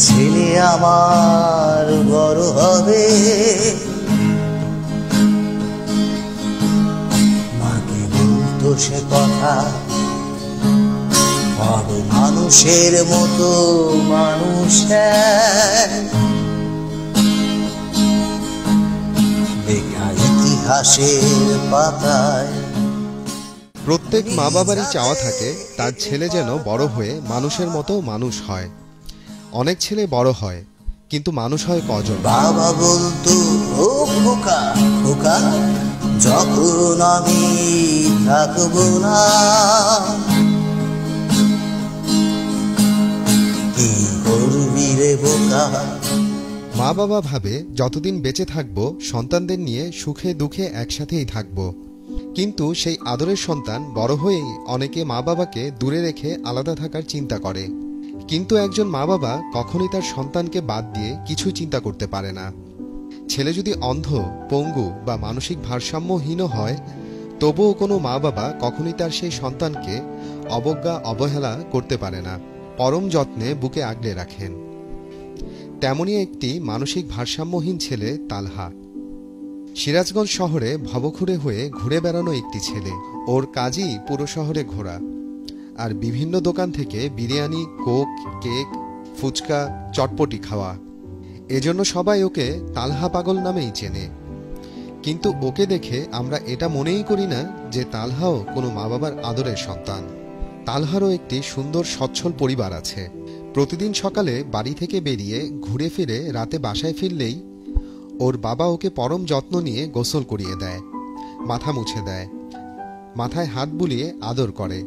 ছেলে আমার বড় হবে, মাকে বলতো সে কথা, বড় মানুষের মতো মানুষ লেখা ইতিহাসের পাতায়। প্রত্যেক মা বাবারই চাওয়া থাকে তার ছেলে যেন বড় হয়ে মানুষের মতো মানুষ হয়। অনেক ছেলে বড় হয়, কিন্তু মানুষ হয় কজন? বাবা বলতো, ও খোকা খোকা, যখন আমি থাকবো না, কি করবি রে বোকা। মা বাবা ভাবে যতদিন বেঁচে থাকবো সন্তানদের নিয়ে সুখে দুঃখে একসাথেই থাকবো, কিন্তু সেই আদরের সন্তান বড় হয়েই অনেকে মা বাবাকে দূরে রেখে আলাদা থাকার চিন্তা করে। কিন্তু একজন মা বাবা কখনোই তার সন্তানকে বাদ দিয়ে কিছু চিন্তা করতে পারে না। ছেলে যদি অন্ধ, পঙ্গু বা মানসিক ভারসাম্যহীন হয়, তবুও কোনো মা বাবা কখনোই তার সেই সন্তানকে অবজ্ঞা অবহেলা করতে পারে না, পরম যত্নে বুকে আগলে রাখেন। তেমনই একটি মানসিক ভারসাম্যহীন ছেলে তালহা। সিরাজগঞ্জ শহরে ভবঘুরে হয়ে ঘুরে বেড়ানো একটি ছেলে। ওর কাজই পুরো শহরে ঘোরা, আর বিভিন্ন দোকান থেকে বিরিয়ানি, কোক, কেক, ফুচকা, চটপটি খাওয়া। এজন্য সবাই ওকে তালহা পাগল নামেই চেনে। কিন্তু ওকে দেখে আমরা এটা মনেই করি না যে তালহাও কোনো মা বাবার আদরের সন্তান। তালহারও একটি সুন্দর সচ্ছল পরিবার আছে। প্রতিদিন সকালে বাড়ি থেকে বেরিয়ে ঘুরে ফিরে রাতে বাসায় ফিরলেই ওর বাবা ওকে পরম যত্ন নিয়ে গোসল করিয়ে দেয়, মাথা মুছে দেয়, মাথায় হাত বুলিয়ে আদর করে।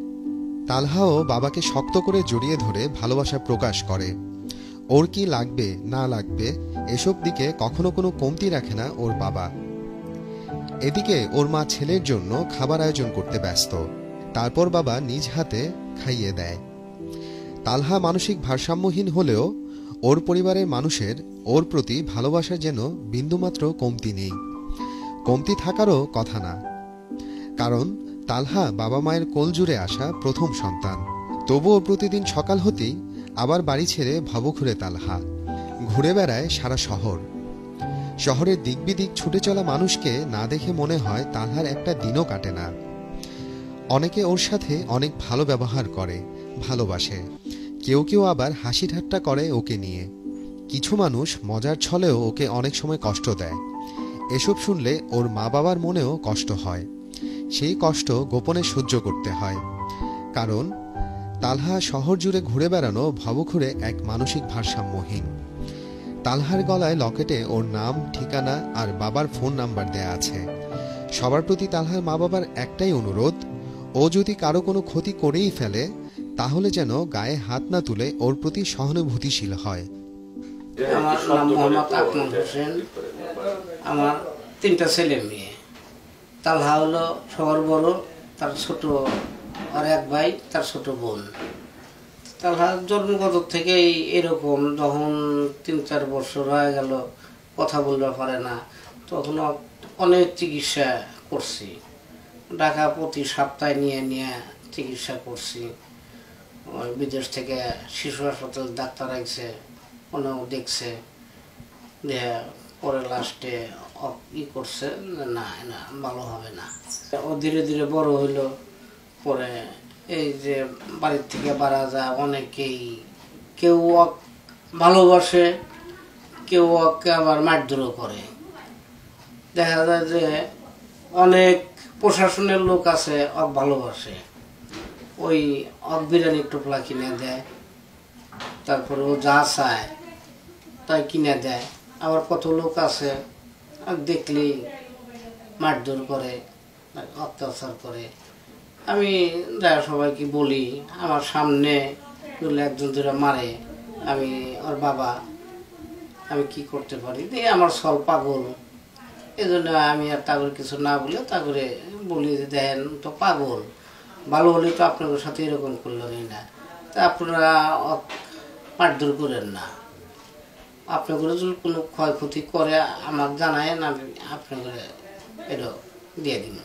তালহাও বাবাকে শক্ত করে জড়িয়ে ধরে ভালোবাসা প্রকাশ করে। ওর কি লাগবে না লাগবে এসব দিকে কখনো কোনো কমতি রাখে না ওর বাবা। এদিকে ওর মা ছেলের জন্য খাবার আয়োজন করতে ব্যস্ত, তারপর বাবা নিজ হাতে খাইয়ে দেয়। তালহা মানসিক ভারসাম্যহীন হলেও ওর পরিবারের মানুষের ওর প্রতি ভালোবাসার যেন বিন্দুমাত্র কমতি নেই। কমতি থাকারও কথা না, কারণ তালহা বাবা মায়ের কোল জুড়ে আসা প্রথম সন্তান। তবুও প্রতিদিন সকাল হতেই আবার বাড়ি ছেড়ে ভবঘুরে তালহা ঘুরে বেড়ায় সারা শহর। শহরের দিক বিদিক ছুটে চলা মানুষকে না দেখে মনে হয় তালহার একটা দিনও কাটে না। অনেকে ওর সাথে অনেক ভালো ব্যবহার করে, ভালোবাসে। কেউ কেউ আবার হাসি ঠাট্টা করে ওকে নিয়ে। কিছু মানুষ মজার ছলেও ওকে অনেক সময় কষ্ট দেয়। এসব শুনলে ওর মা বাবার মনেও কষ্ট হয়। সেই কষ্ট গোপনে সহ্য করতে হয়, কারণ তালহা শহর জুড়ে ঘুরে বেড়ানো ভবঘুরে এক মানসিক ভারসাম্যহীন। তালহার গলায় লকেটে ওর নাম, ঠিকানা আর বাবার ফোন নাম্বার দেয়া আছে। সবার প্রতি তালহার মা বাবার একটাই অনুরোধ, ও যদি কারো কোনো ক্ষতি করেই ফেলে তাহলে যেন গায়ে হাত না তুলে ওর প্রতি সহানুভূতিশীল হয়। আমার নাম মোহাম্মদ আকমল হোসেন। আমার 3টা ছেলে মেয়ে। তালহা হলো সবার বড়, তার ছোট আর এক ভাই, তার ছোট বোন। তালহা জন্মগত থেকেই এরকম, যখন 3-4 বছর হয়ে গেল কথা বলতে পারে না, তখন অনেক চিকিৎসা করছি। ঢাকা প্রতি সপ্তাহে নিয়ে নিয়ে চিকিৎসা করছি। বিদেশ থেকে শিশু হাসপাতাল ডাক্তার আইছে, ওনাও দেখছে, পরে লাস্টে ই করছে, না না ভালো হবে না। ও ধীরে ধীরে বড় হইল। পরে এই যে বাড়ির থেকে বাড়া যায়, অনেকেই কেউ ভালোবাসে, কেউ ওকে আবার মারধরও করে। দেখা যায় যে অনেক প্রশাসনের লোক আছে ভালোবাসে, ওই বিরিয়ানি টোপলা কিনে দেয়, তারপরে ও যা চায় তাই কিনে দেয়। আবার কত লোক আছে দেখলেই মারধর করে, অত্যাচার করে। আমি সবাইকে বলি, আমার সামনে একজন ধরে মারে, আমি ওর বাবা, আমি কি করতে পারি? দিয়ে আমার সল পাগল, এই জন্য আমি আর তাগর কিছু না বলে তাগরে বলি যে দেখেন তো পাগল, ভালো হলে তো আপনাদের সাথে এরকম করলেনই না, তা আপনারা মারধর করেন না। আপনাদের যদি কোনো ক্ষয়ক্ষতি করে আমার জানায়েন, আমি আপনাদের এটা দিয়ে দিন।